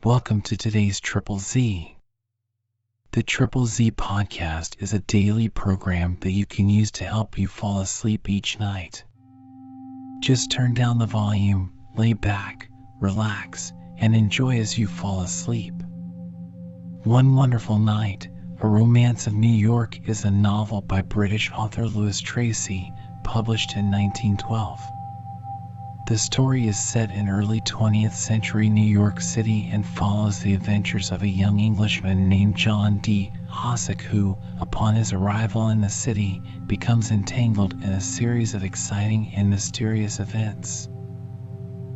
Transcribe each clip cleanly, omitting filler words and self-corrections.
Welcome to today's Triple Z. The Triple Z podcast is a daily program that you can use to help you fall asleep each night. Just turn down the volume, lay back, relax, and enjoy as you fall asleep. One Wonderful Night, A Romance of New York is a novel by British author Louis Tracy, published in 1912. The story is set in early 20th century New York City and follows the adventures of a young Englishman named John D. Hosack who, upon his arrival in the city, becomes entangled in a series of exciting and mysterious events.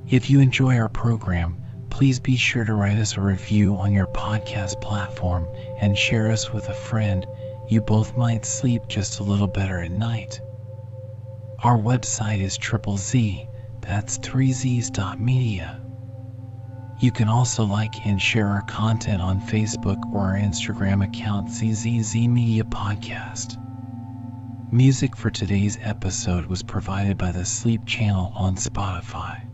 If you enjoy our program, please be sure to write us a review on your podcast platform and share us with a friend. You both might sleep just a little better at night. Our website is Triple Z. That's 3zs.media. You can also like and share our content on Facebook or our Instagram account ZZZ Media Podcast. Music for today's episode was provided by the Sleep Channel on Spotify.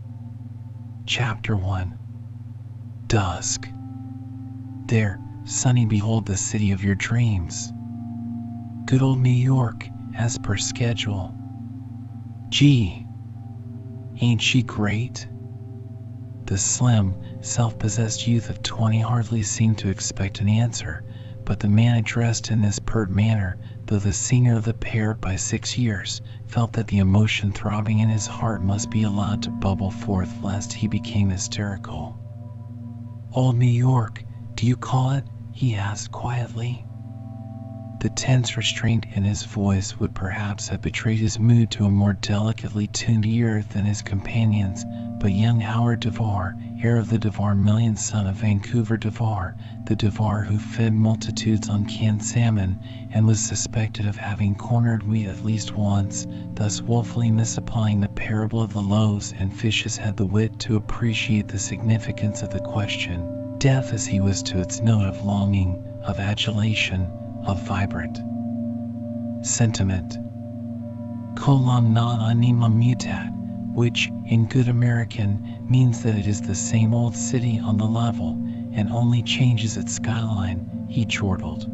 Chapter 1. Dusk. There, Sonny, behold the city of your dreams. Good old New York, as per schedule. Gee, ain't she great? The slim, self-possessed youth of 20 hardly seemed to expect an answer, but the man addressed in this pert manner, though the senior of the pair by 6 years, felt that the emotion throbbing in his heart must be allowed to bubble forth lest he became hysterical. Old New York, do you call it? He asked quietly. The tense restraint in his voice would perhaps have betrayed his mood to a more delicately tuned ear than his companion's, but young Howard Devar, heir of the Devar million, son of Vancouver Devar, the Devar who fed multitudes on canned salmon and was suspected of having cornered wheat at least once, thus woefully misapplying the parable of the loaves and fishes, had the wit to appreciate the significance of the question, deaf as he was to its note of longing, of adulation, of vibrant sentiment. Colum non anima mutat, which, in good American, means that it is the same old city on the level, and only changes its skyline, he chortled.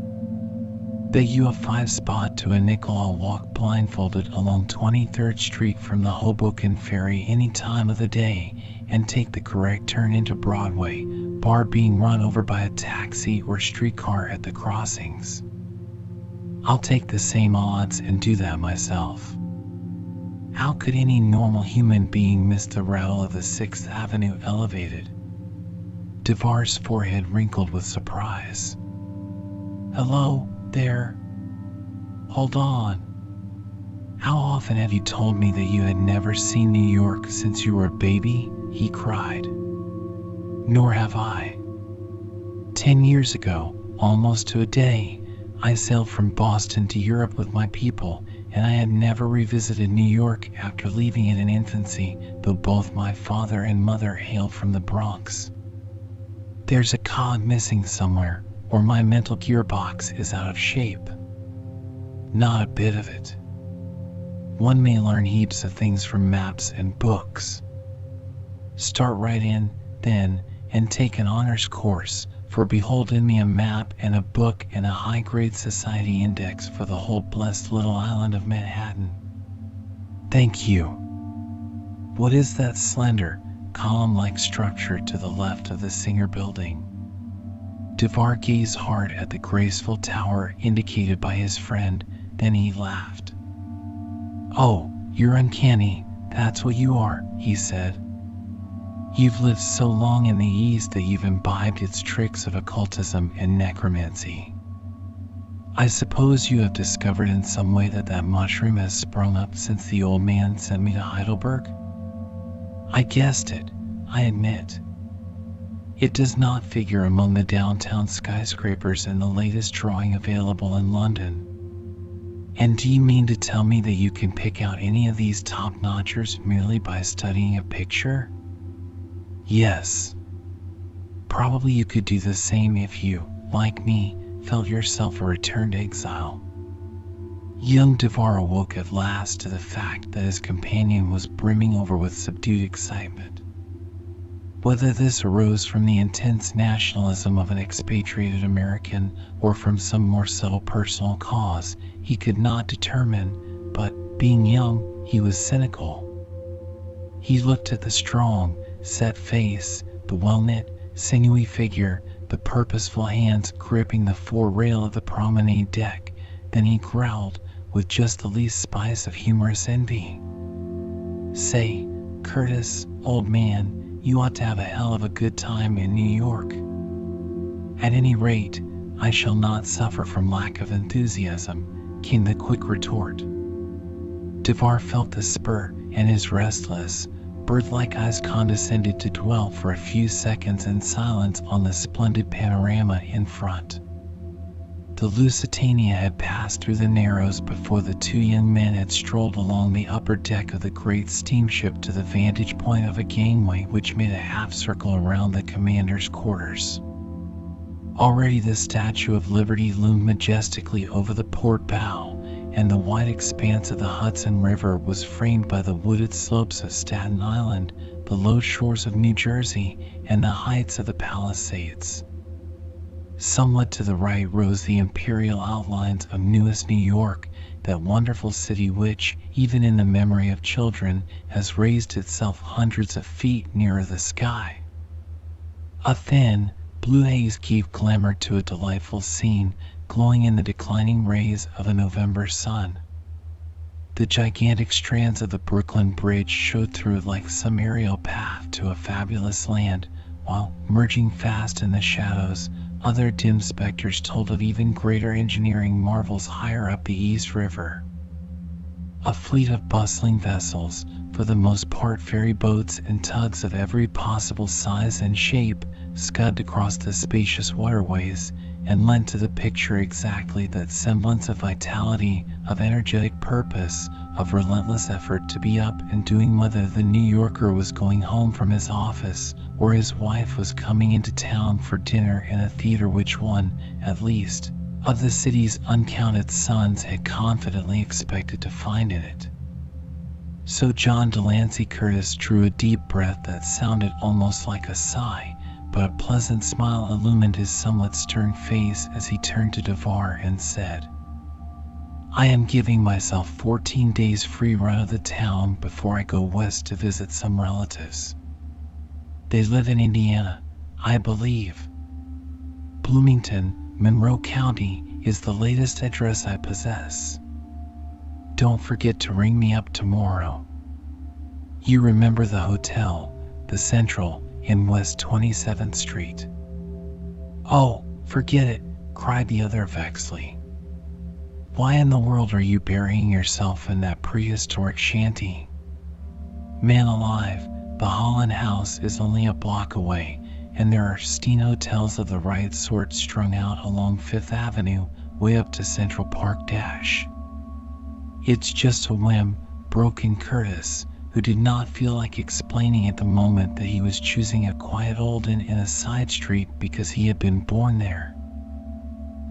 Bet you a 5 spot to a nickel I'll walk blindfolded along 23rd Street from the Hoboken Ferry any time of the day, and take the correct turn into Broadway, bar being run over by a taxi or streetcar at the crossings. I'll take the same odds and do that myself. How could any normal human being miss the rattle of the 6th Avenue elevated? Devar's forehead wrinkled with surprise. Hello, there. Hold on. How often have you told me that you had never seen New York since you were a baby? He cried. Nor have I. 10 years ago, almost to a day, I sailed from Boston to Europe with my people, and I had never revisited New York after leaving it in infancy, though both my father and mother hailed from the Bronx. There's a cog missing somewhere, or my mental gearbox is out of shape. Not a bit of it. One may learn heaps of things from maps and books. Start right in, then, and take an honors course, for behold in me a map and a book and a high-grade society index for the whole blessed little island of Manhattan. Thank you. What is that slender, column-like structure to the left of the Singer Building? Devar gazed hard at the graceful tower indicated by his friend, then he laughed. Oh, you're uncanny, that's what you are, he said. You've lived so long in the East that you've imbibed its tricks of occultism and necromancy. I suppose you have discovered in some way that mushroom has sprung up since the old man sent me to Heidelberg? I guessed it, I admit. It does not figure among the downtown skyscrapers in the latest drawing available in London. And do you mean to tell me that you can pick out any of these top-notchers merely by studying a picture? Yes. Probably you could do the same if you, like me, felt yourself a returned exile. Young Devar awoke at last to the fact that his companion was brimming over with subdued excitement. Whether this arose from the intense nationalism of an expatriated American or from some more subtle personal cause, he could not determine, but, being young, he was cynical. He looked at the strong, set face, the well-knit, sinewy figure, the purposeful hands gripping the fore-rail of the promenade deck, then he growled, with just the least spice of humorous envy. "Say, Curtis, old man, you ought to have a hell of a good time in New York." "At any rate, I shall not suffer from lack of enthusiasm," came the quick retort. DeVar felt the spur, and his restless, bird-like eyes condescended to dwell for a few seconds in silence on the splendid panorama in front. The Lusitania had passed through the Narrows before the two young men had strolled along the upper deck of the great steamship to the vantage point of a gangway which made a half-circle around the commander's quarters. Already the Statue of Liberty loomed majestically over the port bow, and the wide expanse of the Hudson River was framed by the wooded slopes of Staten Island, the low shores of New Jersey, and the heights of the Palisades. Somewhat to the right rose the imperial outlines of newest New York, that wonderful city which, even in the memory of children, has raised itself hundreds of feet nearer the sky. A thin, blue haze gave glamour to a delightful scene, glowing in the declining rays of a November sun. The gigantic strands of the Brooklyn Bridge showed through like some aerial path to a fabulous land, while, merging fast in the shadows, other dim specters told of even greater engineering marvels higher up the East River. A fleet of bustling vessels, for the most part ferry boats and tugs of every possible size and shape, scudded across the spacious waterways, and lent to the picture exactly that semblance of vitality, of energetic purpose, of relentless effort to be up and doing, whether the New Yorker was going home from his office, or his wife was coming into town for dinner in a theater which one, at least, of the city's uncounted sons had confidently expected to find in it. So John Delancey Curtis drew a deep breath that sounded almost like a sigh, but a pleasant smile illumined his somewhat stern face as he turned to DeVar and said, "I am giving myself 14 days free run of the town before I go west to visit some relatives. They live in Indiana, I believe. Bloomington, Monroe County, is the latest address I possess. Don't forget to ring me up tomorrow. You remember the hotel, the Central, in West 27th Street." "Oh, forget it," cried the other vexedly. "Why in the world are you burying yourself in that prehistoric shanty? Man alive, the Holland House is only a block away, and there are Steen hotels of the right sort strung out along Fifth Avenue, way up to Central Park Dash." "It's just a whim," broke in Curtis, who did not feel like explaining at the moment that he was choosing a quiet old inn in a side street because he had been born there.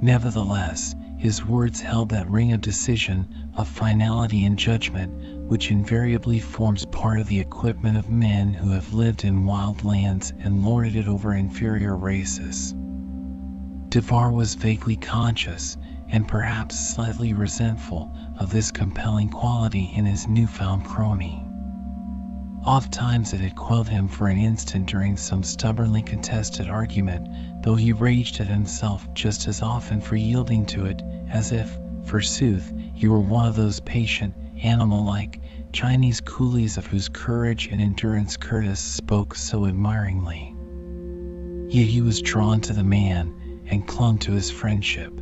Nevertheless, his words held that ring of decision, of finality and judgment, which invariably forms part of the equipment of men who have lived in wild lands and lorded it over inferior races. DeVar was vaguely conscious, and perhaps slightly resentful, of this compelling quality in his newfound crony. Ofttimes it had quelled him for an instant during some stubbornly contested argument, though he raged at himself just as often for yielding to it, as if, forsooth, he were one of those patient, animal-like, Chinese coolies of whose courage and endurance Curtis spoke so admiringly. Yet he was drawn to the man, and clung to his friendship.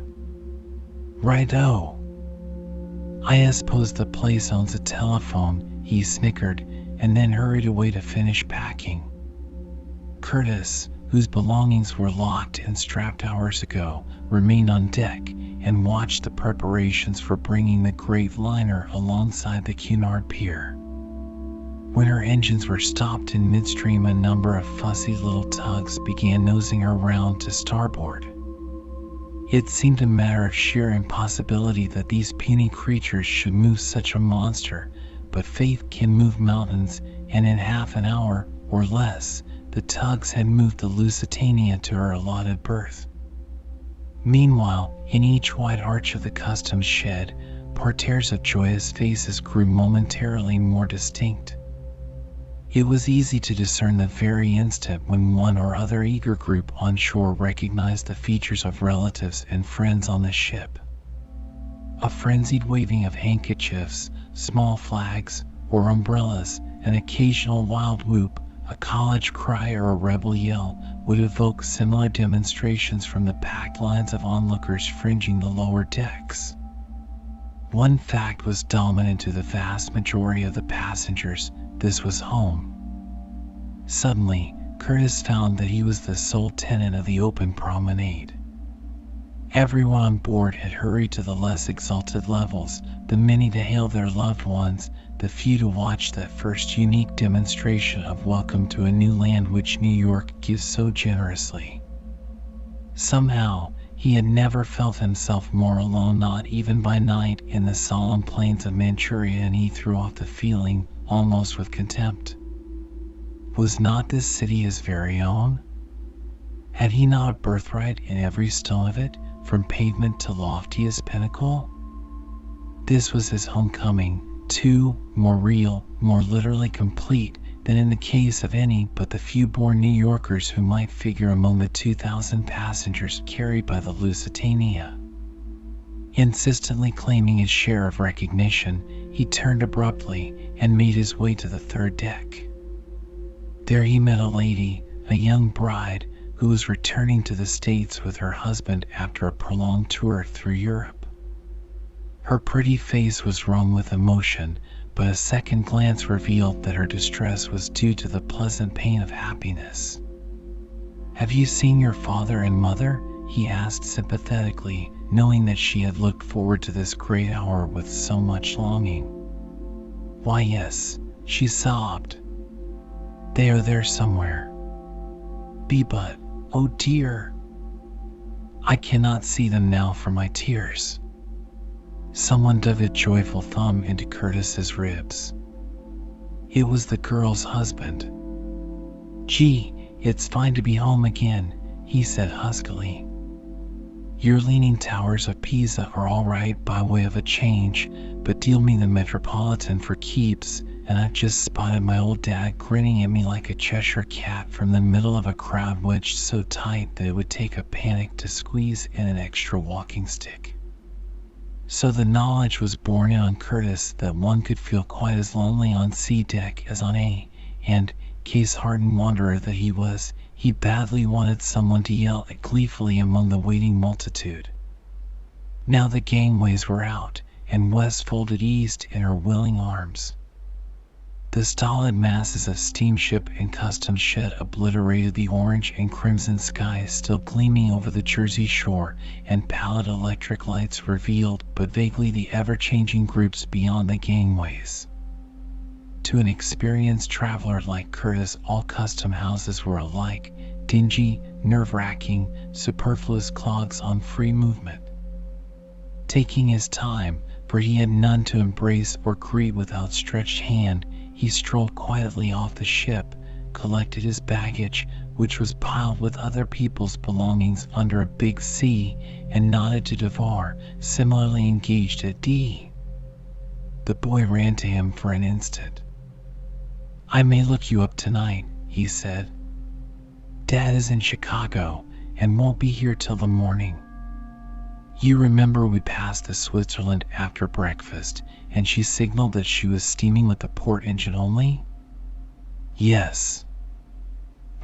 "Right-o. I suppose the place owns a telephone," he snickered, and then hurried away to finish packing. Curtis, whose belongings were locked and strapped hours ago, remained on deck and watched the preparations for bringing the great liner alongside the Cunard Pier. When her engines were stopped in midstream, a number of fussy little tugs began nosing around to starboard. It seemed a matter of sheer impossibility that these puny creatures should move such a monster, but faith can move mountains, and in half an hour, or less, the tugs had moved the Lusitania to her allotted berth. Meanwhile, in each wide arch of the customs shed, portieres of joyous faces grew momentarily more distinct. It was easy to discern the very instant when one or other eager group on shore recognized the features of relatives and friends on the ship. A frenzied waving of handkerchiefs, small flags, or umbrellas, an occasional wild whoop, a college cry, or a rebel yell would evoke similar demonstrations from the packed lines of onlookers fringing the lower decks. One fact was dominant to the vast majority of the passengers: this was home. Suddenly, Curtis found that he was the sole tenant of the open promenade. Everyone on board had hurried to the less exalted levels, the many to hail their loved ones, the few to watch that first unique demonstration of welcome to a new land which New York gives so generously. Somehow, he had never felt himself more alone, not even by night, in the solemn plains of Manchuria, and he threw off the feeling almost with contempt. Was not this city his very own? Had he not a birthright in every stone of it, from pavement to loftiest pinnacle? This was his homecoming, too, more real, more literally complete than in the case of any but the few born New Yorkers who might figure among the 2,000 passengers carried by the Lusitania. Insistently claiming his share of recognition, he turned abruptly and made his way to the third deck. There he met a lady, a young bride, who was returning to the States with her husband after a prolonged tour through Europe. Her pretty face was wrung with emotion, but a second glance revealed that her distress was due to the pleasant pain of happiness. "Have you seen your father and mother?" he asked sympathetically, knowing that she had looked forward to this great hour with so much longing. "Why, yes," she sobbed. "They are there somewhere. But, oh dear, I cannot see them now for my tears." Someone dug a joyful thumb into Curtis's ribs. It was the girl's husband. "Gee, it's fine to be home again," he said huskily. "Your leaning towers of Pisa are all right by way of a change, but deal me the Metropolitan for keeps, and I've just spotted my old dad grinning at me like a Cheshire cat from the middle of a crowd wedged so tight that it would take a panic to squeeze in an extra walking stick." So the knowledge was borne in on Curtis that one could feel quite as lonely on C deck as on A, and, case-hardened wanderer that he was, he badly wanted someone to yell gleefully among the waiting multitude. Now the gangways were out, and West folded East in her willing arms. The stolid masses of steamship and customs shed obliterated the orange and crimson skies still gleaming over the Jersey shore, and pallid electric lights revealed but vaguely the ever-changing groups beyond the gangways. To an experienced traveler like Curtis, all custom houses were alike, dingy, nerve-wracking, superfluous clogs on free movement. Taking his time, for he had none to embrace or greet with outstretched hand, he strolled quietly off the ship, collected his baggage, which was piled with other people's belongings under a big C, and nodded to Devar, similarly engaged at D. The boy ran to him for an instant. "I may look you up tonight," he said. "Dad is in Chicago, and won't be here till the morning. You remember we passed the Switzerland after breakfast, and she signaled that she was steaming with the port engine only?" "Yes."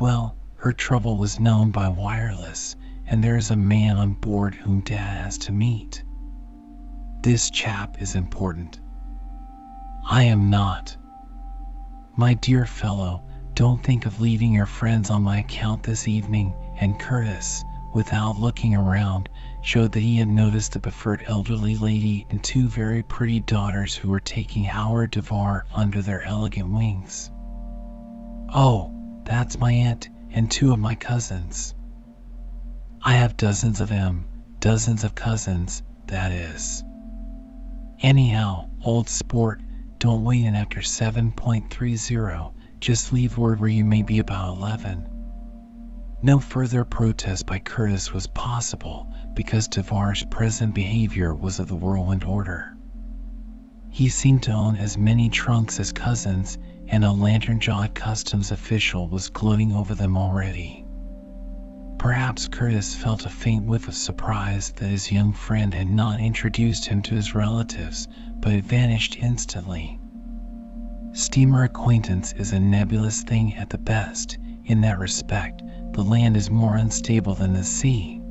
"Well, her trouble was known by wireless, and there is a man on board whom Dad has to meet. This chap is important." "I am not." "My dear fellow, don't think of leaving your friends on my account this evening," and Curtis, without looking around, showed that he had noticed the preferred elderly lady and two very pretty daughters who were taking Howard Devar under their elegant wings. "Oh, that's my aunt and two of my cousins. I have dozens of them, dozens of cousins, that is. Anyhow, old sport, don't wait in after 7.30. Just leave word where you may be about 11. No further protest by Curtis was possible because Devar's present behavior was of the whirlwind order. He seemed to own as many trunks as cousins, and a lantern-jawed customs official was gloating over them already. Perhaps Curtis felt a faint whiff of surprise that his young friend had not introduced him to his relatives, but it vanished instantly. Steamer acquaintance is a nebulous thing at the best. In that respect, the land is more unstable than the sea.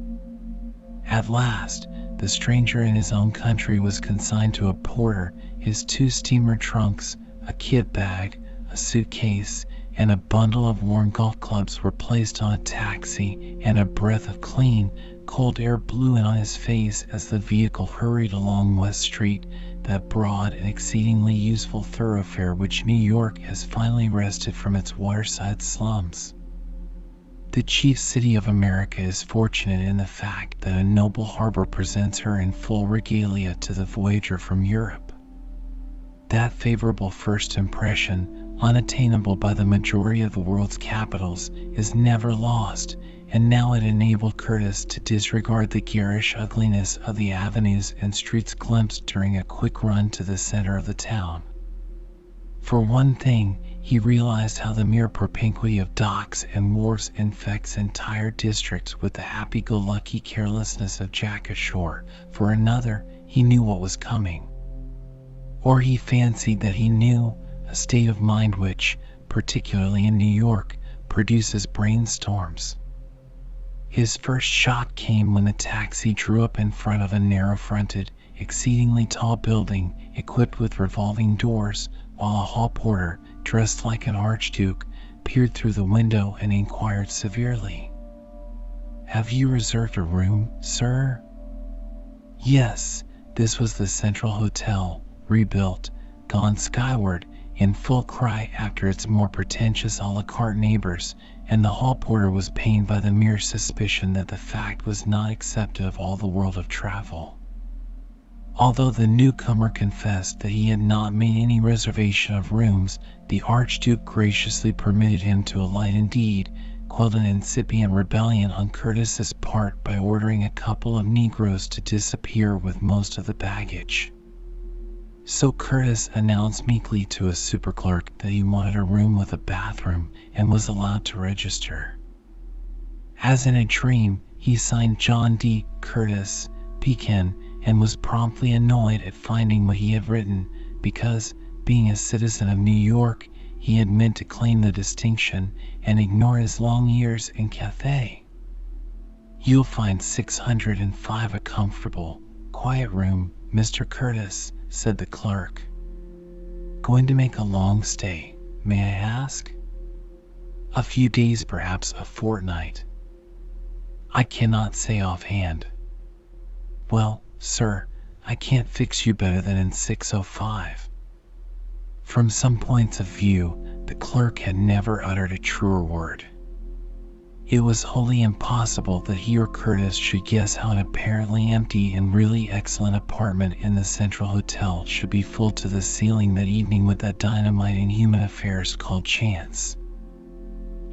At last, the stranger in his own country was consigned to a porter. His 2 steamer trunks, a kit bag, a suitcase, and a bundle of worn golf clubs were placed on a taxi, and a breath of clean, cold air blew in on his face as the vehicle hurried along West Street, that broad and exceedingly useful thoroughfare which New York has finally wrested from its waterside slums. The chief city of America is fortunate in the fact that a noble harbor presents her in full regalia to the voyager from Europe. That favorable first impression, unattainable by the majority of the world's capitals, is never lost, and now it enabled Curtis to disregard the garish ugliness of the avenues and streets glimpsed during a quick run to the center of the town. For one thing, he realized how the mere propinquity of docks and wharves infects entire districts with the happy-go-lucky carelessness of Jack ashore. For another, he knew what was coming. Or he fancied that he knew, a state of mind which, particularly in New York, produces brainstorms. His first shock came when the taxi drew up in front of a narrow-fronted, exceedingly tall building equipped with revolving doors, while a hall porter, dressed like an archduke, peered through the window and inquired severely, "Have you reserved a room, sir?" Yes, this was the Central Hotel, rebuilt, gone skyward, in full cry after its more pretentious a la carte neighbors, and the hall porter was pained by the mere suspicion that the fact was not accepted of all the world of travel. Although the newcomer confessed that he had not made any reservation of rooms, the Archduke graciously permitted him to alight. Indeed, quelled an incipient rebellion on Curtis's part by ordering a couple of Negroes to disappear with most of the baggage. So Curtis announced meekly to a superclerk that he wanted a room with a bathroom and was allowed to register. As in a dream, he signed John D. Curtis, Pekin, and was promptly annoyed at finding what he had written, because, being a citizen of New York, he had meant to claim the distinction and ignore his long years in Cathay. "You'll find 605 a comfortable, quiet room, Mr. Curtis," said the clerk. "Going to make a long stay, may I ask?" "A few days, perhaps a fortnight." "I cannot say offhand." "Well, sir, I can't fix you better than in 605. From some points of view, the clerk had never uttered a truer word. It was wholly impossible that he or Curtis should guess how an apparently empty and really excellent apartment in the Central Hotel should be full to the ceiling that evening with that dynamite in human affairs called chance.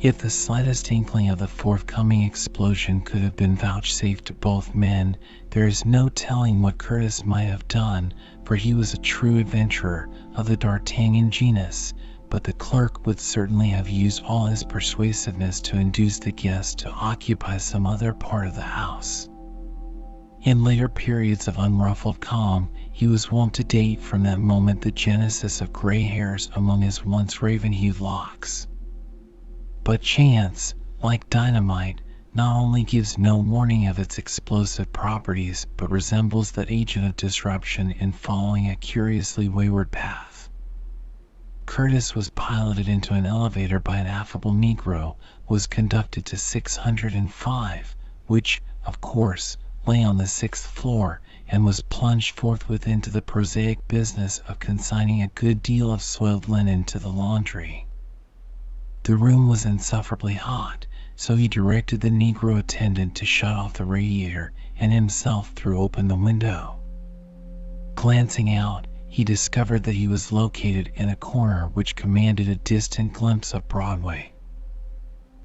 If the slightest inkling of the forthcoming explosion could have been vouchsafed to both men, there is no telling what Curtis might have done, for he was a true adventurer of the D'Artagnan genus, but the clerk would certainly have used all his persuasiveness to induce the guest to occupy some other part of the house. In later periods of unruffled calm, he was wont to date from that moment the genesis of gray hairs among his once raven-hued locks. But chance, like dynamite, not only gives no warning of its explosive properties, but resembles that agent of disruption in following a curiously wayward path. Curtis was piloted into an elevator by an affable Negro, was conducted to 605, which, of course, lay on the 6th floor, and was plunged forthwith into the prosaic business of consigning a good deal of soiled linen to the laundry. The room was insufferably hot, so he directed the Negro attendant to shut off the radiator and himself threw open the window. Glancing out, he discovered that he was located in a corner which commanded a distant glimpse of Broadway.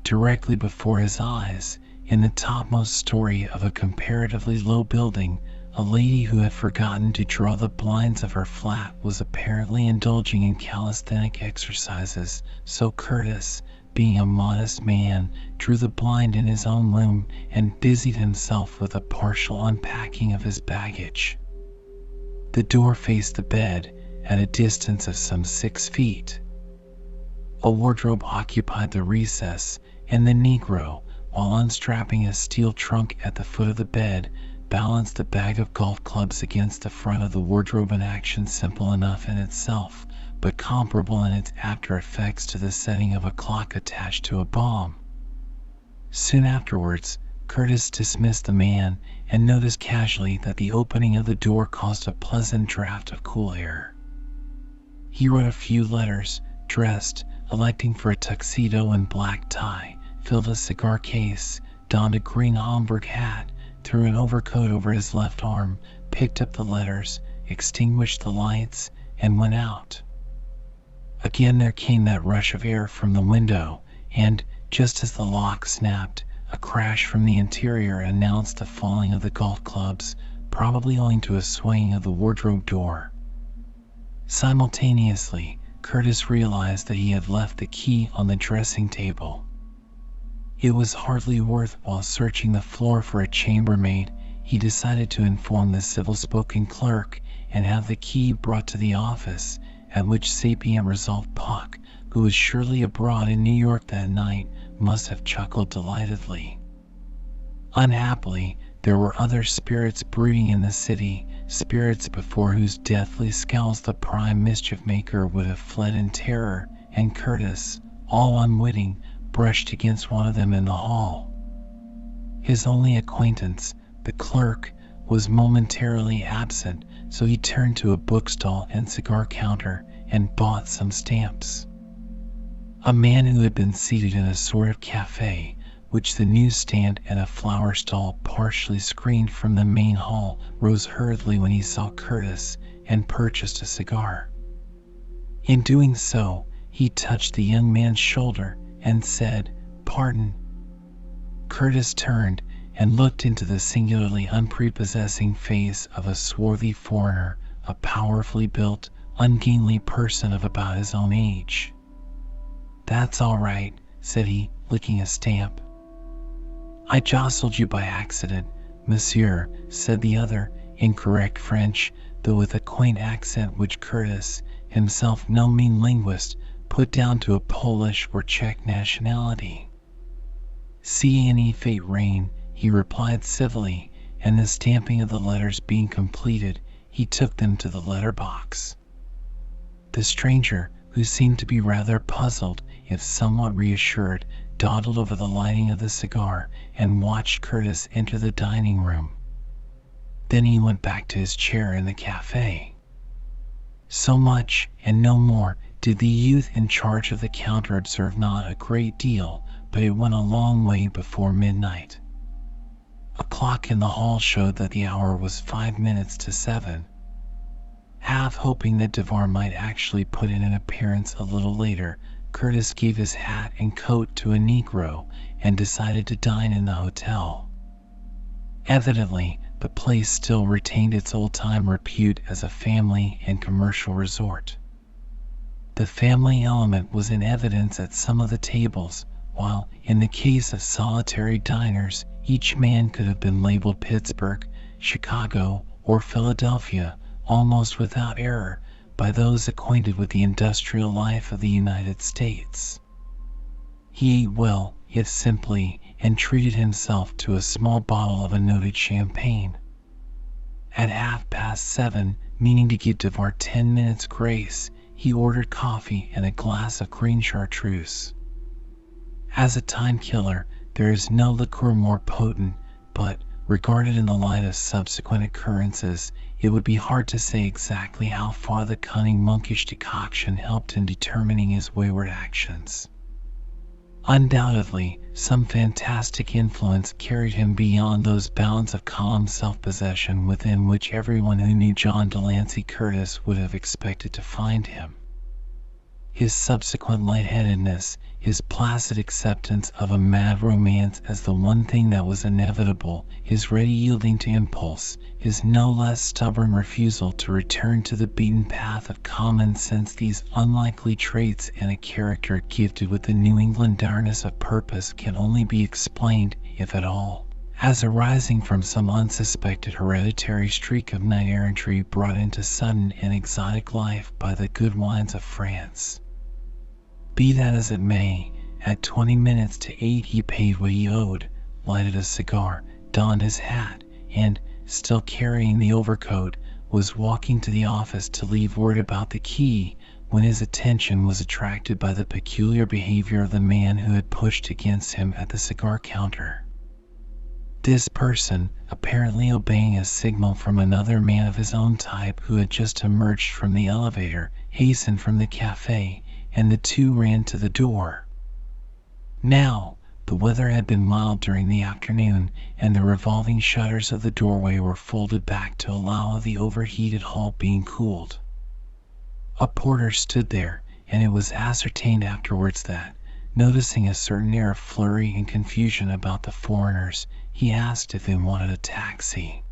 Directly before his eyes, in the topmost story of a comparatively low building, a lady who had forgotten to draw the blinds of her flat was apparently indulging in calisthenic exercises, so Curtis, being a modest man, drew the blind in his own room and busied himself with a partial unpacking of his baggage. The door faced the bed at a distance of some 6 feet. A wardrobe occupied the recess, and the Negro, while unstrapping a steel trunk at the foot of the bed, balanced a bag of golf clubs against the front of the wardrobe, an action simple enough in itself, but comparable in its after effects to the setting of a clock attached to a bomb. Soon afterwards, Curtis dismissed the man and noticed casually that the opening of the door caused a pleasant draft of cool air. He wrote a few letters, dressed, electing for a tuxedo and black tie, filled a cigar case, donned a green Homburg hat, threw an overcoat over his left arm, picked up the letters, extinguished the lights, and went out. Again there came that rush of air from the window, and, just as the lock snapped, a crash from the interior announced the falling of the golf clubs, probably owing to a swaying of the wardrobe door. Simultaneously, Curtis realized that he had left the key on the dressing table. It was hardly worthwhile searching the floor for a chambermaid. He decided to inform the civil-spoken clerk and have the key brought to the office, at which sapient resolved Puck, who was surely abroad in New York that night, must have chuckled delightedly. Unhappily, there were other spirits brooding in the city, spirits before whose deathly scowls the prime mischief-maker would have fled in terror, and Curtis, all unwitting, brushed against one of them in the hall. His only acquaintance, the clerk, was momentarily absent, so he turned to a bookstall and cigar counter and bought some stamps. A man who had been seated in a sort of cafe, which the newsstand and a flower stall partially screened from the main hall, rose hurriedly when he saw Curtis and purchased a cigar. In doing so, he touched the young man's shoulder and said, "Pardon." Curtis turned and looked into the singularly unprepossessing face of a swarthy foreigner, a powerfully built, ungainly person of about his own age. "That's all right," said he, licking a stamp. "I jostled you by accident, monsieur," said the other, in correct French, though with a quaint accent which Curtis, himself no mean linguist, put down to a Polish or Czech nationality. "Seeing any fate reign," he replied civilly, and the stamping of the letters being completed, he took them to the letter box. The stranger, who seemed to be rather puzzled, if somewhat reassured, dawdled over the lighting of the cigar and watched Curtis enter the dining room. Then he went back to his chair in the cafe. So much, and no more, did the youth in charge of the counter observe. Not a great deal, but it went a long way before midnight. A clock in the hall showed that the hour was 5 minutes to 7. Half hoping that Devar might actually put in an appearance a little later, Curtis gave his hat and coat to a Negro and decided to dine in the hotel. Evidently, the place still retained its old-time repute as a family and commercial resort. The family element was in evidence at some of the tables, while, in the case of solitary diners, each man could have been labeled Pittsburgh, Chicago, or Philadelphia, almost without error, by those acquainted with the industrial life of the United States. He ate well, yet simply, and treated himself to a small bottle of a noted champagne. At 7:30, meaning to give Devar 10 minutes grace, he ordered coffee and a glass of green chartreuse. As a time killer, there is no liqueur more potent, but, regarded in the light of subsequent occurrences, it would be hard to say exactly how far the cunning monkish decoction helped in determining his wayward actions. Undoubtedly, some fantastic influence carried him beyond those bounds of calm self-possession within which everyone who knew John Delancey Curtis would have expected to find him. His subsequent lightheadedness, his placid acceptance of a mad romance as the one thing that was inevitable, his ready yielding to impulse, his no less stubborn refusal to return to the beaten path of common sense, these unlikely traits and a character gifted with the New England dourness of purpose can only be explained, if at all, as arising from some unsuspected hereditary streak of knight-errantry brought into sudden and exotic life by the good wines of France. Be that as it may, at 8:20 he paid what he owed, lighted a cigar, donned his hat, and, still carrying the overcoat, was walking to the office to leave word about the key, when his attention was attracted by the peculiar behavior of the man who had pushed against him at the cigar counter. This person, apparently obeying a signal from another man of his own type who had just emerged from the elevator, hastened from the cafe, and the two ran to the door. Now, the weather had been mild during the afternoon, and the revolving shutters of the doorway were folded back to allow of the overheated hall being cooled. A porter stood there, and it was ascertained afterwards that, noticing a certain air of flurry and confusion about the foreigners, he asked if they wanted a taxi.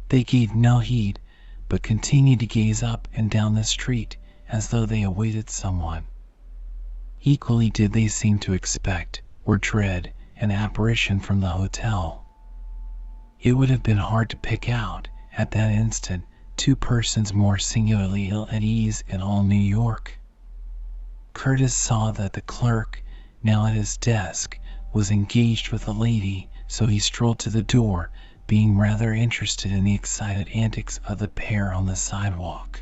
They gave no heed, but continued to gaze up and down the street, as though they awaited someone. Equally did they seem to expect, or dread, an apparition from the hotel. It would have been hard to pick out, at that instant, two persons more singularly ill at ease in all New York. Curtis saw that the clerk, now at his desk, was engaged with a lady, so he strolled to the door, being rather interested in the excited antics of the pair on the sidewalk.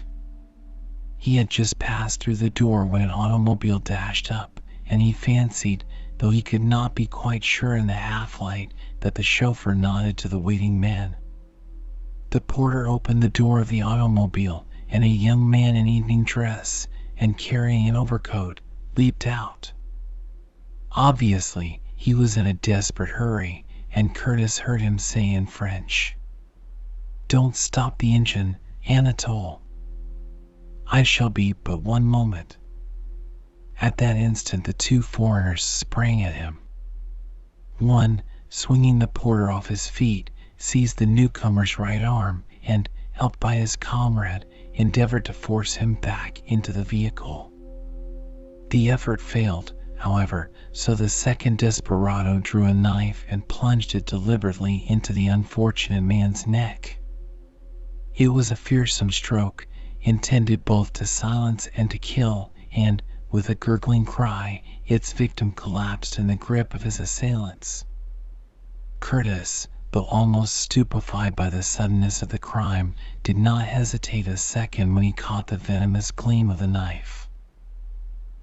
He had just passed through the door when an automobile dashed up, and he fancied, though he could not be quite sure in the half-light, that the chauffeur nodded to the waiting men. The porter opened the door of the automobile, and a young man in evening dress, and carrying an overcoat, leaped out. Obviously, he was in a desperate hurry, and Curtis heard him say in French, "Don't stop the engine, Anatole. I shall be but one moment." At that instant the two foreigners sprang at him. One, swinging the porter off his feet, seized the newcomer's right arm, and, helped by his comrade, endeavored to force him back into the vehicle. The effort failed, however, so the second desperado drew a knife and plunged it deliberately into the unfortunate man's neck. It was a fearsome stroke, intended both to silence and to kill, and, with a gurgling cry, its victim collapsed in the grip of his assailants. Curtis, though almost stupefied by the suddenness of the crime, did not hesitate a second when he caught the venomous gleam of the knife.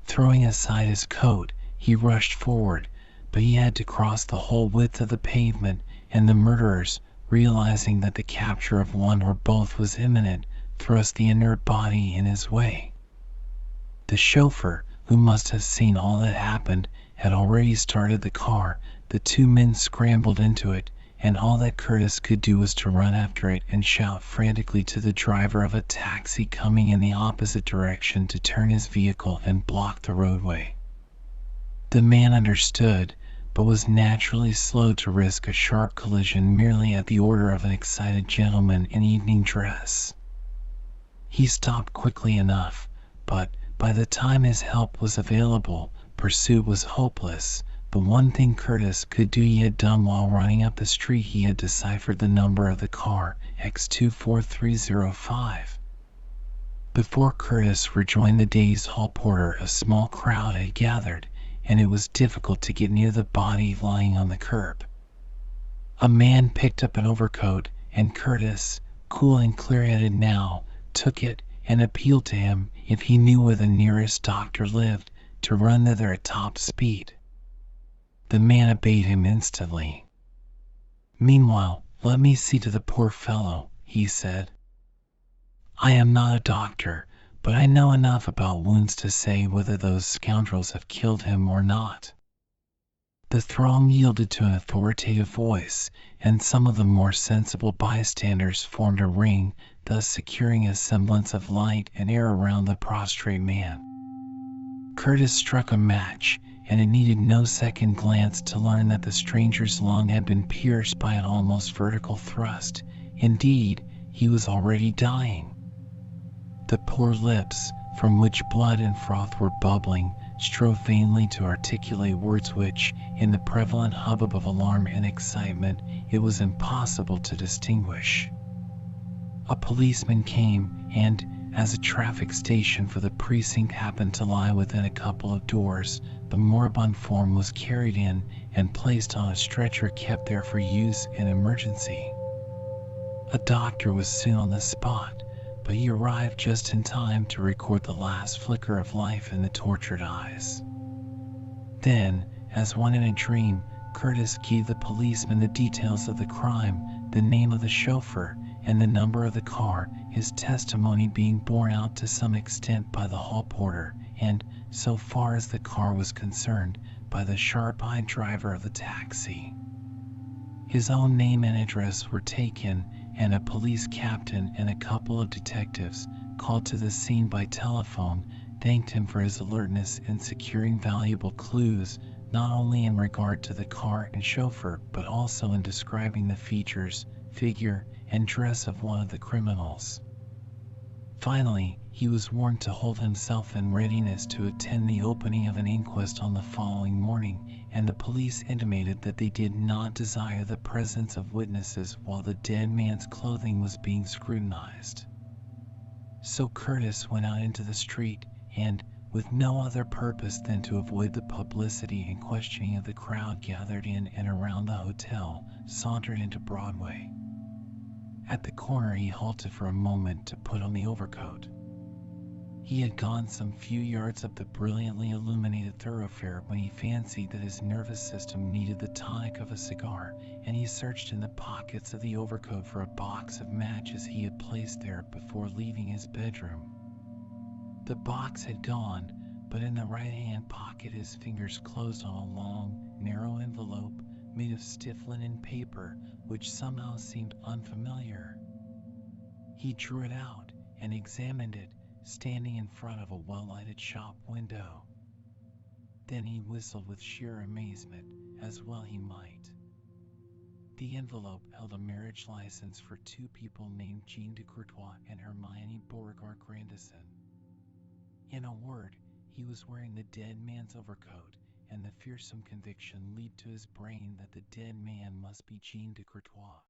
Throwing aside his coat, he rushed forward, but he had to cross the whole width of the pavement, and the murderers, realizing that the capture of one or both was imminent, thrust the inert body in his way. The chauffeur, who must have seen all that happened, had already started the car. The two men scrambled into it, and all that Curtis could do was to run after it and shout frantically to the driver of a taxi coming in the opposite direction to turn his vehicle and block the roadway. The man understood, but was naturally slow to risk a sharp collision merely at the order of an excited gentleman in evening dress. He stopped quickly enough, but, by the time his help was available, pursuit was hopeless. The one thing Curtis could do he had done while running up the street. He had deciphered the number of the car, X24305. Before Curtis rejoined the dazed hall porter, a small crowd had gathered, and it was difficult to get near the body lying on the curb. A man picked up an overcoat, and Curtis, cool and clear-headed now, took it and appealed to him, if he knew where the nearest doctor lived, to run thither at top speed. The man obeyed him instantly. "Meanwhile, let me see to the poor fellow," he said. "I am not a doctor, but I know enough about wounds to say whether those scoundrels have killed him or not." The throng yielded to an authoritative voice, and some of the more sensible bystanders formed a ring, thus securing a semblance of light and air around the prostrate man. Curtis struck a match, and it needed no second glance to learn that the stranger's lung had been pierced by an almost vertical thrust. Indeed, he was already dying. The poor lips, from which blood and froth were bubbling, strove vainly to articulate words which, in the prevalent hubbub of alarm and excitement, it was impossible to distinguish. A policeman came, and, as a traffic station for the precinct happened to lie within a couple of doors, the moribund form was carried in and placed on a stretcher kept there for use in emergency. A doctor was soon on the spot, but he arrived just in time to record the last flicker of life in the tortured eyes. Then, as one in a dream, Curtis gave the policeman the details of the crime, the name of the chauffeur, and the number of the car, his testimony being borne out to some extent by the hall porter, and, so far as the car was concerned, by the sharp-eyed driver of the taxi. His own name and address were taken, and a police captain and a couple of detectives, called to the scene by telephone, thanked him for his alertness in securing valuable clues, not only in regard to the car and chauffeur, but also in describing the features, figure, and dress of one of the criminals. Finally, he was warned to hold himself in readiness to attend the opening of an inquest on the following morning, and the police intimated that they did not desire the presence of witnesses while the dead man's clothing was being scrutinized. So Curtis went out into the street, and, with no other purpose than to avoid the publicity and questioning of the crowd gathered in and around the hotel, sauntered into Broadway. At the corner he halted for a moment to put on the overcoat. He had gone some few yards up the brilliantly illuminated thoroughfare when he fancied that his nervous system needed the tonic of a cigar, and he searched in the pockets of the overcoat for a box of matches he had placed there before leaving his bedroom. The box had gone, but in the right-hand pocket his fingers closed on a long, narrow envelope made of stiff linen paper, which somehow seemed unfamiliar. He drew it out and examined it, standing in front of a well-lighted shop window. Then he whistled with sheer amazement, as well he might. The envelope held a marriage license for two people named Jean de Courtois and Hermione Beauregard-Grandison. In a word, he was wearing the dead man's overcoat, and the fearsome conviction leaped to his brain that the dead man must be Jean de Courtois.